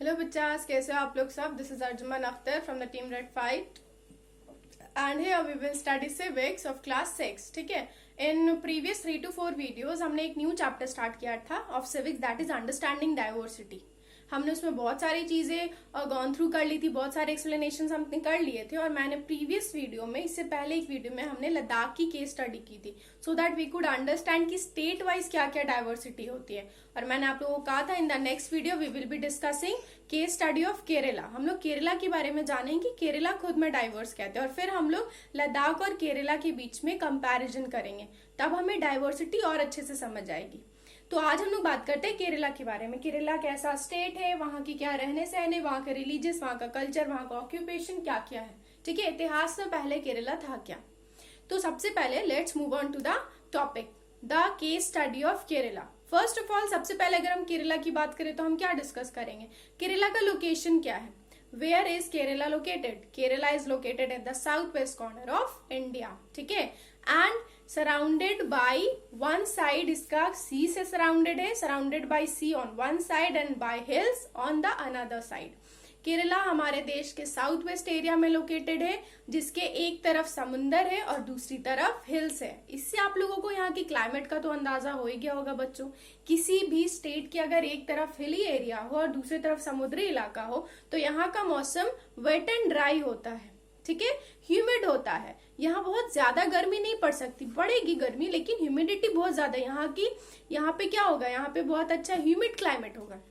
Hello बच्चास, कैसे हो आप लोग सब। This is Arjuman Akhtar from the team red 5 and here we will study civics of class 6। ठीक है, इन प्रीवियस 3 to 4 वीडियोस हमने एक न्यू चैप्टर स्टार्ट किया था of civics, that is understanding diversity. हमने उसमें बहुत सारी चीजें गॉन थ्रू कर ली थी, बहुत सारे एक्सप्लेनेशन हमने कर लिए थे। और मैंने प्रीवियस वीडियो में, इससे पहले एक वीडियो में हमने लद्दाख की केस स्टडी की थी, so that we could understand कि स्टेट वाइज क्या क्या डाइवर्सिटी होती है। और मैंने आप लोगों को कहा था in the next video we will be discussing case study of Kerala. हम लोग केरला के बारे में जानेंगे कि केरला खुद में डाइवर्स कहते हैं, और फिर हम लोग लद्दाख और केरला के बीच में कंपैरिजन करेंगे, तब हमें डाइवर्सिटी और अच्छे से समझ आएगी। तो आज हम लोग बात करते हैं केरला के बारे में। केरला कैसा स्टेट है, वहां की क्या रहने सहने, वहां का रिलीजियस, वहां का कल्चर, वहां का ऑक्यूपेशन क्या क्या है। ठीक है, इतिहास में पहले केरला था क्या। तो सबसे पहले let's move on to the topic, the case study of Kerala. First of all, सबसे पहले अगर हम केरला की बात करें तो हम क्या डिस्कस करेंगे, केरला का लोकेशन क्या है। Where is Kerala located? Kerala is located at the south west corner of India. ठीक है, and surrounded by one side, इसका सी से सराउंडेड है, surrounded by sea on one side and by hills on the another side. Kerala हमारे देश के south west area में लोकेटेड है, जिसके एक तरफ समुंदर है और दूसरी तरफ हिल्स है। इससे आप लोगों को यहाँ की क्लाइमेट का तो अंदाजा हो ही गया होगा बच्चों। किसी भी स्टेट की अगर एक तरफ हिली एरिया हो और दूसरी तरफ समुद्री इलाका हो तो यहाँ का मौसम वेट एंड ड्राई होता है। ठीक है, ह्यूमिड होता है। यहाँ बहुत ज्यादा गर्मी नहीं पड़ सकती, पड़ेगी गर्मी, लेकिन ह्यूमिडिटी बहुत ज्यादा यहाँ की। यहाँ पे क्या होगा, यहाँ पे बहुत अच्छा ह्यूमिड क्लाइमेट होगा।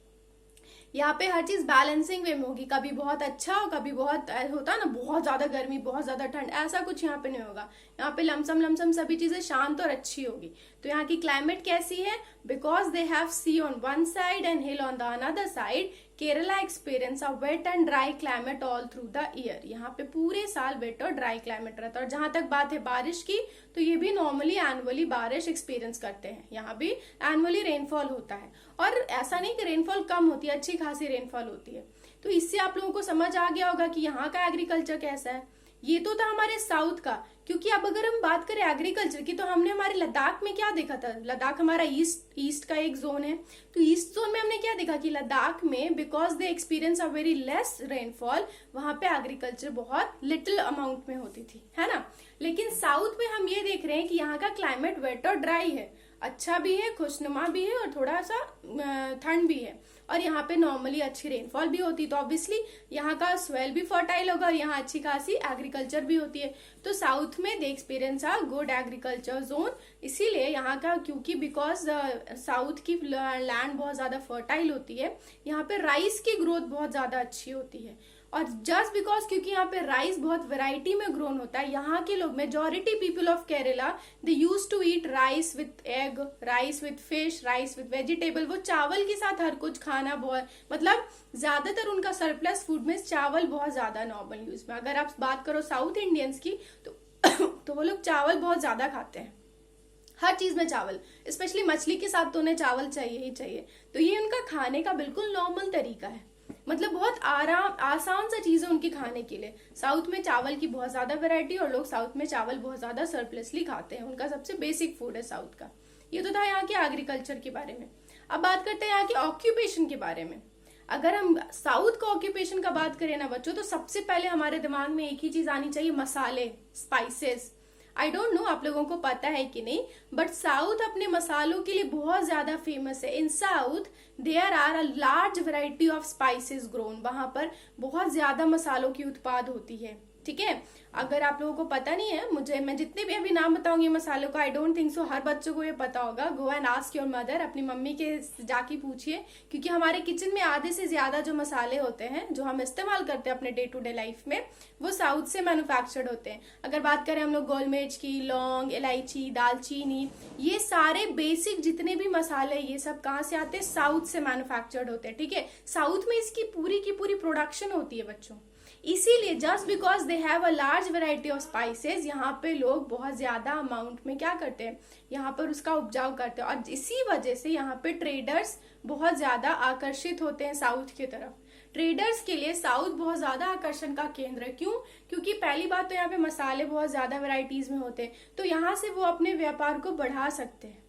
यहाँ पे हर चीज बैलेंसिंग वे में होगी, कभी बहुत अच्छा और कभी बहुत होता है ना, बहुत ज्यादा गर्मी बहुत ज्यादा ठंड, ऐसा कुछ यहाँ पे नहीं होगा। यहाँ पे लमसम सभी चीजें शांत और अच्छी होगी। तो यहाँ की क्लाइमेट कैसी है? Because they have sea on one side and hill on the another side, Kerala experience a wet and dry climate all through the year. यहाँ पे पूरे साल वेट और ड्राई क्लाइमेट रहता है। और जहां तक बात है बारिश की, तो ये भी नॉर्मली एनुअली बारिश एक्सपीरियंस करते हैं। यहाँ भी एनुअली रेनफॉल होता है, और ऐसा नहीं कि रेनफॉल कम होती है, अच्छी खासी रेनफॉल होती है। तो इससे आप लोगों को समझ आ गया होगा कि यहाँ का एग्रीकल्चर कैसा है। ये तो था हमारे साउथ का, क्योंकि अब अगर हम बात करें एग्रीकल्चर की तो हमने हमारे लद्दाख में क्या देखा था। लद्दाख हमारा ईस्ट का एक जोन है, तो ईस्ट जोन में हमने क्या देखा कि लद्दाख में because they experience a very less rainfall, वहां पे एग्रीकल्चर बहुत लिटिल अमाउंट में होती थी, है ना। लेकिन साउथ में हम ये देख रहे हैं कि यहाँ का क्लाइमेट वेट और ड्राई है, अच्छा भी है, खुशनुमा भी है, और थोड़ा सा ठंड भी है, और यहाँ पे नॉर्मली अच्छी रेनफॉल भी होती है। तो ऑब्वियसली यहाँ का सॉइल भी फर्टाइल होगा और यहाँ अच्छी खासी एग्रीकल्चर भी होती है। तो साउथ में दे एक्सपीरियंस आ गुड एग्रीकल्चर जोन, इसीलिए यहाँ का, क्योंकि बिकॉज साउथ की लैंड बहुत ज्यादा फर्टाइल होती है, यहाँ पे राइस की ग्रोथ बहुत ज्यादा अच्छी होती है। और जस्ट बिकॉज क्योंकि यहाँ पे राइस बहुत वैरायटी में ग्रोन होता है, यहाँ के लोग, majority people of Kerala, they use to eat rice with egg, rice with fish, rice with vegetable. वो चावल के साथ हर कुछ खाना बहुत, मतलब ज्यादातर उनका सरप्लस फूड में चावल बहुत ज्यादा नॉर्मल यूज में। अगर आप बात करो साउथ इंडियंस की तो वो लोग चावल बहुत ज्यादा खाते हैं, हर चीज में चावल, स्पेशली मछली के साथ तो उन्हें चावल चाहिए ही चाहिए। तो ये उनका खाने का बिल्कुल नॉर्मल तरीका है, मतलब बहुत आसान सा चीज है उनकी खाने के लिए। साउथ में चावल की बहुत ज्यादा वैरायटी, और लोग साउथ में चावल बहुत ज्यादा सरप्लसली खाते हैं, उनका सबसे बेसिक फूड है साउथ का। ये तो था यहाँ के एग्रीकल्चर के बारे में। अब बात करते हैं यहाँ के ऑक्यूपेशन के बारे में। अगर हम साउथ का ऑक्यूपेशन का बात करें ना बच्चों, तो सबसे पहले हमारे दिमाग में एक ही चीज आनी चाहिए, मसाले, स्पाइसेस। आई डोंट नो आप लोगों को पता है कि नहीं, बट साउथ अपने मसालों के लिए बहुत ज्यादा फेमस है। In south there are a large variety of spices grown, वहां पर बहुत ज्यादा मसालों की उत्पाद होती है। ठीक है, अगर आप लोगों को पता नहीं है, मैं जितने भी अभी नाम बताऊंगी मसालों का, आई डोंट थिंक सो हर बच्चों को ये पता होगा। Go and ask your mother, अपनी मम्मी के जाके पूछिए, क्योंकि हमारे किचन में आधे से ज्यादा जो मसाले होते हैं जो हम इस्तेमाल करते हैं अपने डे टू डे लाइफ में, वो साउथ से मैन्युफैक्चर्ड होते हैं। अगर बात करें हम लोग गोल मिर्च की, लौंग, इलायची, दालचीनी, ये सारे बेसिक जितने भी मसाले, ये सब कहाँ से आते हैं? साउथ से मैन्युफैक्चर्ड होते हैं। ठीक है, साउथ में इसकी पूरी की पूरी प्रोडक्शन होती है बच्चों। इसीलिए just because they have a large variety of spices, यहाँ पे लोग बहुत ज्यादा अमाउंट में क्या करते हैं, यहाँ पर उसका उपजाव करते हैं। और इसी वजह से यहाँ पे ट्रेडर्स बहुत ज्यादा आकर्षित होते हैं साउथ की तरफ। ट्रेडर्स के लिए साउथ बहुत ज्यादा आकर्षण का केंद्र है। क्यों? क्योंकि पहली बात तो यहाँ पे मसाले बहुत ज्यादा वेराइटीज में होते हैं, तो यहाँ से वो अपने व्यापार को बढ़ा सकते हैं।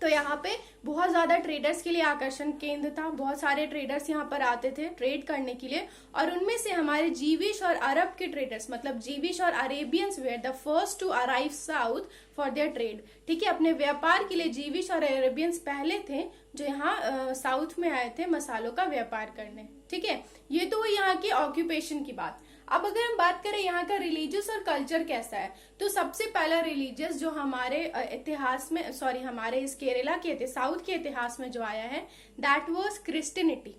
तो यहाँ पे बहुत ज्यादा ट्रेडर्स के लिए आकर्षण केंद्र था, बहुत सारे ट्रेडर्स यहाँ पर आते थे ट्रेड करने के लिए, और उनमें से हमारे जीविश और अरब के ट्रेडर्स, मतलब जीविश और Arabians were the first to arrive south for their trade. ठीक है, अपने व्यापार के लिए जीविश और अरेबियंस पहले थे जो यहाँ साउथ में आए थे मसालों का व्यापार करने। ठीक है, ये तो यहाँ की ऑक्यूपेशन की बात। अब अगर हम बात करें यहाँ का रिलीजियस और कल्चर कैसा है, तो सबसे पहला रिलीजियस जो हमारे इतिहास में, सॉरी हमारे इस केरला के साउथ के इतिहास में जो आया है, दैट वाज क्रिश्चियनिटी।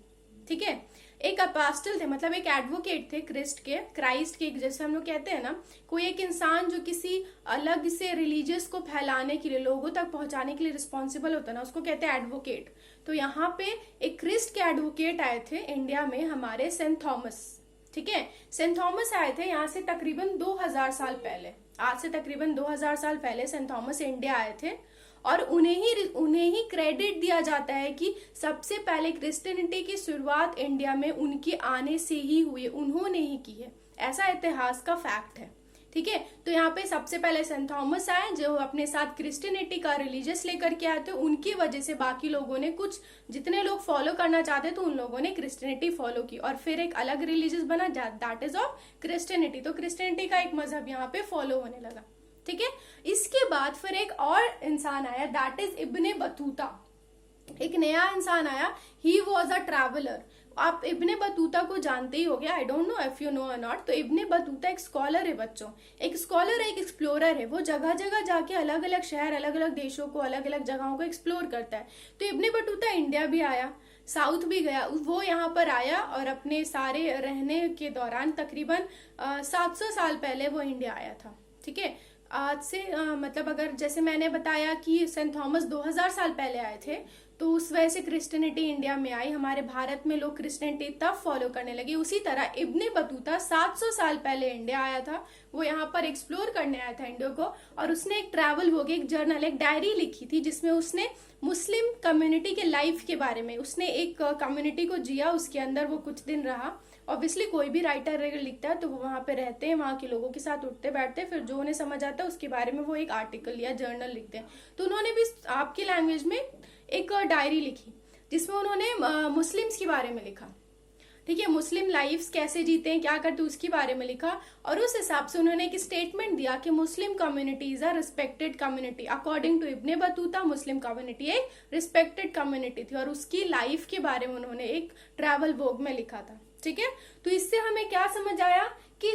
ठीक है, एक अपोस्टल थे, मतलब एक एडवोकेट थे क्राइस्ट के, जैसे हम लोग कहते हैं ना, कोई एक इंसान जो किसी अलग से रिलीजियस को फैलाने के लिए, लोगों तक पहुंचाने के लिए रिस्पॉन्सिबल होता है ना, उसको कहते हैं एडवोकेट। तो यहाँ पे एक क्रिस्ट के एडवोकेट आए थे इंडिया में, हमारे सेंट थॉमस। ठीक है, सेंट थॉमस आए थे यहाँ से तकरीबन 2000 साल पहले, आज से तकरीबन 2000 साल पहले सेंट थॉमस इंडिया आए थे, और उन्हें ही क्रेडिट दिया जाता है कि सबसे पहले क्रिश्चियनिटी की शुरुआत इंडिया में उनके आने से ही हुई, उन्होंने ही की है, ऐसा इतिहास का फैक्ट है। ठीक है, तो यहाँ पे सबसे पहले सेंट थॉमस आए जो अपने साथ क्रिश्चियनिटी का रिलीजियस लेकर के आए थे, उनकी वजह से बाकी लोगों ने, कुछ जितने लोग फॉलो करना चाहते तो उन लोगों ने क्रिश्चियनिटी फॉलो की, और फिर एक अलग रिलीजियस बना दैट इज ऑफ क्रिश्चियनिटी। तो क्रिश्चियनिटी का एक मजहब यहाँ पे फॉलो होने लगा। ठीक है, इसके बाद फिर एक और इंसान आया, दैट इज इब्ने बतूता। एक नया इंसान आया, ही वॉज अ ट्रैवलर। आप इब्ने बतूता को जानते ही होंगे, I don't know if you know और नॉट। तो इब्ने बतूता एक स्कॉलर है बच्चों, एक स्कॉलर है, एक एक्सप्लोरर है। वो जगह जगह जाके अलग अलग शहर, अलग अलग देशों को, अलग अलग जगहों को एक्सप्लोर करता है। तो इब्ने बतूता इंडिया भी आया, साउथ भी गया, वो यहाँ पर आया, और अपने सारे रहने के दौरान तकरीबन 700 साल पहले वो इंडिया आया था। ठीक है, आज से मतलब अगर जैसे मैंने बताया कि सेंट थॉमस 2000 साल पहले आए थे, तो उस वजह से क्रिश्चियनिटी इंडिया में आई, हमारे भारत में लोग क्रिश्चियनिटी तब फॉलो करने लगे। उसी तरह इब्ने बतूता 700 साल पहले इंडिया आया था, वो यहाँ पर एक्सप्लोर करने आया था इंडिया को, और उसने एक ट्रैवल बुक, एक जर्नल, एक डायरी लिखी थी, जिसमें उसने मुस्लिम कम्युनिटी के लाइफ के बारे में, उसने एक कम्युनिटी को जिया, उसके अंदर वो कुछ दिन रहा। ऑब्वियसली कोई भी राइटर लिखता है तो वो वहां पे रहते हैं, वहां के लोगों के साथ उठते बैठते, फिर जो उन्हें समझ आता है उसके बारे में वो एक आर्टिकल या जर्नल लिखते हैं। तो उन्होंने भी आपकी लैंग्वेज में एक डायरी लिखी, जिसमें उन्होंने मुस्लिम्स के बारे में लिखा। ठीक है, मुस्लिम लाइफ्स कैसे जीते हैं, क्या करते हैं, उसके बारे में लिखा, और उस हिसाब से उन्होंने एक स्टेटमेंट दिया कि Muslim community is a respected community. According to Ibn Battuta Muslim community एक रिस्पेक्टेड कम्युनिटी थी, और उसकी लाइफ के बारे में उन्होंने एक ट्रैवल बुक में लिखा था। ठीक है, तो इससे हमें क्या समझ आया कि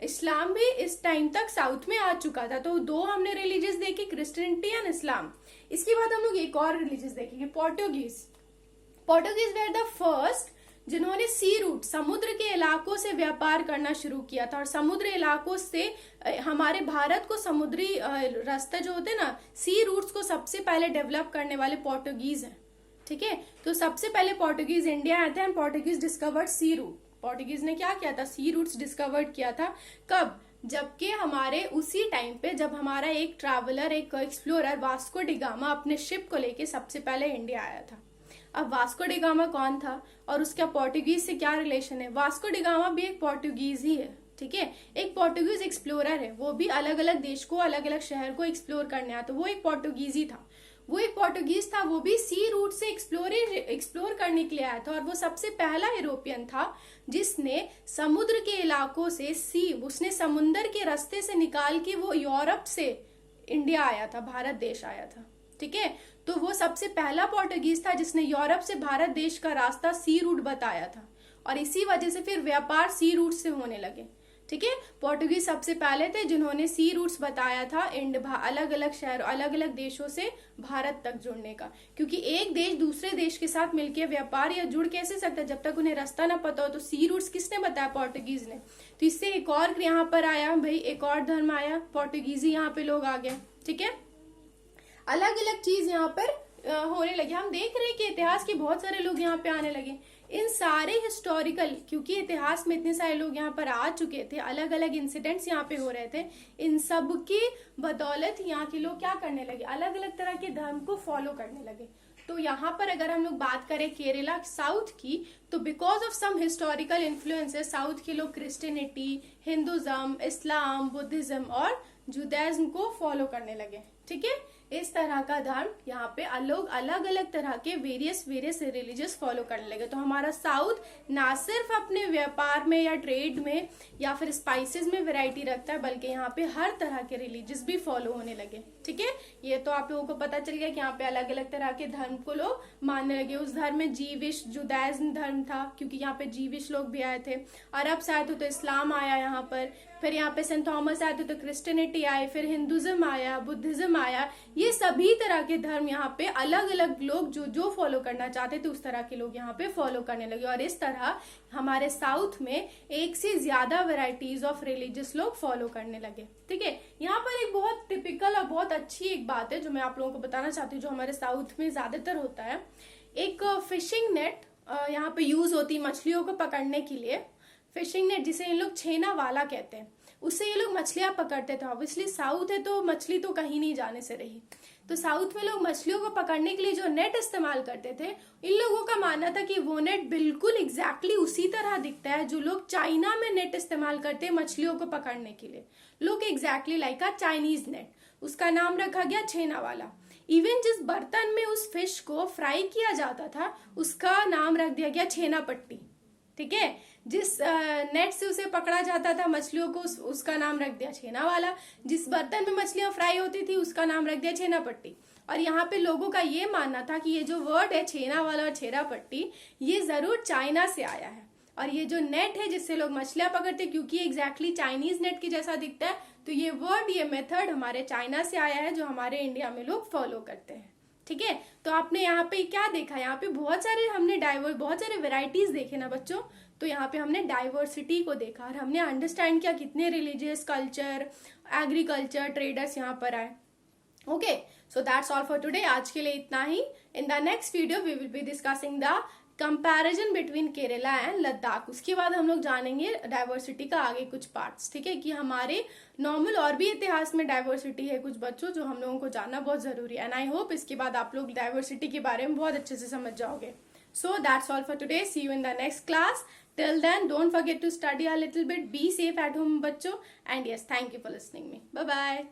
इस्लाम भी इस टाइम तक साउथ में आ चुका था। तो दो हमने रिलीजियस देखे, क्रिश्चियनिटी एंड इस्लाम। इसके बाद हम लोग एक और रिलीजियस देखेंगे, पोर्टुगीज वेर द फर्स्ट जिन्होंने सी रूट, समुद्र के इलाकों से व्यापार करना शुरू किया था। और समुद्र इलाकों से हमारे भारत को समुद्री रास्ते जो होते हैं ना, सी रूट्स को सबसे पहले डेवलप करने वाले पोर्टुगीज हैं। ठीक है, तो सबसे पहले पोर्टुगीज इंडिया आए थे and Portuguese discovered sea route. Portuguese ने क्या किया था, सी रूट्स डिस्कवर्ड किया था। कब, जबकि हमारे उसी टाइम पे जब हमारा एक ट्रैवलर, एक एक्सप्लोरर वास्को डी गामा अपने शिप को लेके सबसे पहले इंडिया आया था। अब वास्को डी गामा कौन था और उसका पोर्टुगीज से क्या रिलेशन है? वास्को डी गामा भी एक पोर्टुगीज ही है। ठीक है, एक पोर्टुगीज एक्सप्लोरर है, वो भी अलग अलग देश को, अलग अलग शहर को एक्सप्लोर करने आया, तो वो एक पोर्टुगीज ही था। वो भी सी रूट से एक्सप्लोर करने के लिए आया था, और वो सबसे पहला यूरोपियन था जिसने समुद्र के इलाकों से उसने समुद्र के रास्ते से निकाल के वो यूरोप से इंडिया आया था, भारत देश आया था। ठीक है, तो वो सबसे पहला पोर्टुगीज था जिसने यूरोप से भारत देश का रास्ता सी रूट बताया था, और इसी वजह से फिर व्यापार सी रूट से होने लगे। ठीक है, पोर्टुगीज सबसे पहले थे जिन्होंने सी रूट्स बताया था अलग अलग शहर, अलग अलग देशों से भारत तक जुड़ने का, क्योंकि एक देश दूसरे देश के साथ मिलकर व्यापार या जुड़ कैसे सकता है जब तक उन्हें रास्ता ना पता हो। तो सी रूट्स किसने बताया? पोर्टुगीज ने। तो इससे एक और यहाँ पर आया भाई, एक और धर्म आया, पोर्टुगीज ही यहाँ पे लोग आ गए। ठीक है, अलग अलग चीज यहाँ पर होने लगे। हम देख रहे हैं कि इतिहास के बहुत सारे लोग यहाँ पे आने लगे। इन सारे हिस्टोरिकल, क्योंकि इतिहास में इतने सारे लोग यहाँ पर आ चुके थे, अलग अलग इंसिडेंट्स यहाँ पे हो रहे थे, इन सब की बदौलत यहाँ के लोग क्या करने लगे, अलग अलग तरह के धर्म को फॉलो करने लगे। तो यहाँ पर अगर हम लोग बात करें केरला साउथ की, तो because of some historical influences south के लोग क्रिश्चियनिटी, हिंदुज्म, इस्लाम, बुद्धिज्म और जुदाइज्म को फॉलो करने लगे। ठीक है, इस तरह का धर्म यहाँ पे अलग अलग अलग तरह के वेरियस रिलीजियस फॉलो करने लगे। तो हमारा साउथ ना सिर्फ अपने व्यापार में या ट्रेड में या फिर स्पाइसेस में वैरायटी रखता है, बल्कि यहाँ पे हर तरह के रिलीजियस भी फॉलो होने लगे। ठीक है, ये तो आप लोगों को पता चल गया कि यहाँ पे अलग अलग तरह के धर्म को लोग मानने लगे। उस धर्म में जीविश जुदाइज्म धर्म था, क्योंकि यहाँ पे जीविश लोग भी आए थे। अरब से आए थे तो इस्लाम आया यहाँ पर, फिर यहाँ पे सेंट थॉमस आए थे तो क्रिश्चियनिटी आए, फिर हिंदुज्म आया, बुद्धिज्म आया। ये सभी तरह के धर्म यहाँ पे अलग अलग लोग जो फॉलो करना चाहते थे उस तरह के लोग यहाँ पे फॉलो करने लगे। और इस तरह हमारे साउथ में एक से ज्यादा वेराइटीज ऑफ रिलीजियस लोग फॉलो करने लगे। ठीक है, यहाँ पर एक बहुत टिपिकल और बहुत अच्छी एक बात है जो मैं आप लोगों को बताना चाहती हूँ, जो हमारे साउथ में ज्यादातर होता है। एक फिशिंग नेट यहाँ पे यूज होती है मछलियों को पकड़ने के लिए। फिशिंग नेट, जिसे इन लोग छेना वाला कहते हैं, उससे ये लोग मछलियां पकड़ते थे। ऑब्वियसली साउथ है तो मछली तो कहीं नहीं जाने से रही, तो साउथ में लोग मछलियों को पकड़ने के लिए जो नेट इस्तेमाल करते थे, इन लोगों का मानना था कि वो नेट बिल्कुल एग्जैक्टली उसी तरह दिखता है जो लोग चाइना में नेट इस्तेमाल करते हैं मछलियों को पकड़ने के लिए। लोग exactly like a Chinese net, उसका नाम रखा गया छेना वाला। इवन जिस बर्तन में उस फिश को फ्राई किया जाता था उसका नाम रख दिया गया छेना पट्टी। ठीक है, जिस नेट से उसे पकड़ा जाता था मछलियों को उसका नाम रख दिया छेना वाला। जिस बर्तन में मछलियां फ्राई होती थी उसका नाम रख दिया छेना पट्टी। और यहाँ पे लोगों का ये मानना था कि ये जो वर्ड है छेना वाला और छेना पट्टी, ये जरूर चाइना से आया है। और ये जो नेट है जिससे लोग मछलियां पकड़ते, क्योंकि एग्जैक्टली चाइनीज नेट की जैसा दिखता है, तो ये वर्ड, ये मेथड हमारे चाइना से आया है, जो हमारे इंडिया में लोग फॉलो करते हैं। ठीक है, तो आपने यहाँ पे क्या देखा, यहाँ पे बहुत सारे वेराइटीज देखे ना बच्चों। तो यहाँ पे हमने डाइवर्सिटी को देखा और हमने अंडरस्टैंड किया कितने रिलीजियस, कल्चर, एग्रीकल्चर, ट्रेडर्स यहाँ पर आए। Okay, so that's all for today. आज के लिए इतना ही। In the next video we will be discussing the comparison between Kerala and Ladakh. उसके बाद हम लोग जानेंगे डाइवर्सिटी का आगे कुछ पार्ट्स। ठीक है, कि हमारे नॉर्मल और भी इतिहास में डाइवर्सिटी है कुछ बच्चों, जो हम लोगों को जानना बहुत जरूरी है। एंड आई होप इसके बाद आप लोग डाइवर्सिटी के बारे में बहुत अच्छे से समझ जाओगे। So that's all for today. See you in the next class. Till then, don't forget to study a little bit. Be safe at home, बच्चों. And yes, thank you for listening me. Bye bye.